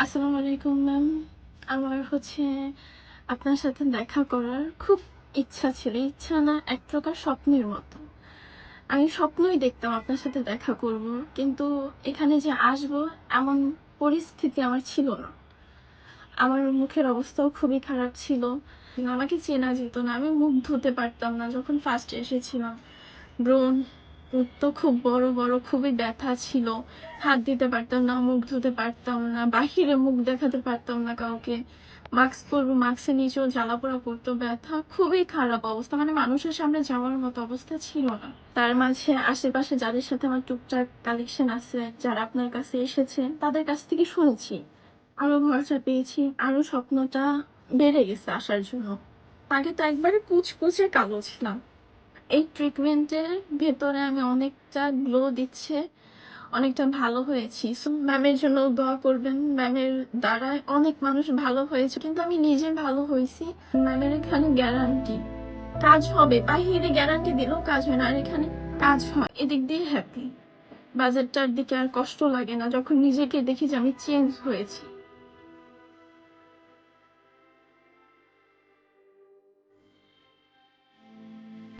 আসসালামু আলাইকুম ম্যাম। আমার আপনার সাথে দেখা করার খুব ইচ্ছা ছিল। ইচ্ছা না, এক প্রকার স্বপ্নের মতো। আমি স্বপ্নই দেখতাম আপনার সাথে দেখা করব। কিন্তু এখানে যে আসবো এমন পরিস্থিতি আমার ছিল না। আমার মুখের অবস্থাও খুবই খারাপ ছিল। আমাকে চেনা যেত না। আমি মুখ ধুতে পারতাম না যখন ফার্স্ট এসেছিলাম। ব্রণ তো খুব বড়, বড় খুবই ব্যথা ছিল। হাত দিতে পারতাম না, মুখ ধুতে পারতাম না, বাহিরে মুখ দেখাতে পারতাম না কাউকে। মাস্ক পরবো, মাস্কের নিচেও জ্বালাপোড়া করতো, ব্যথা খুবই খারাপ অবস্থা। মানে মানুষের সামনে যাওয়ার মতো অবস্থা ছিল না। তার মাঝে আশেপাশে যাদের সাথে আমার টুকটাক কালেকশন আছে, যারা আপনার কাছে এসেছে, তাদের কাছ থেকে শুনেছি। আরো ভরসা পেয়েছি, আরো স্বপ্নটা বেড়ে গেছে আসার জন্য। আগে তো একবারে কুচকুচে কালো ছিলাম। এই ট্রিটমেন্টের ভেতরে আমি অনেকটা গ্লো দিচ্ছে, অনেকটা ভালো হয়েছি। সো ম্যামের জন্য দোয়া করবেন। ম্যামের দ্বারাই অনেক মানুষ ভালো হয়েছে, কিন্তু আমি নিজে ভালো হয়েছি। ম্যামের এখানে গ্যারান্টি কাজ হবে। বাহিরে গ্যারান্টি দিলেও কাজ হয় না, আর এখানে কাজ হয়। এদিক দিয়ে হ্যাপি। বাজারটার দিকে আর কষ্ট লাগে না যখন নিজেকে দেখি যে আমি চেঞ্জ হয়েছি।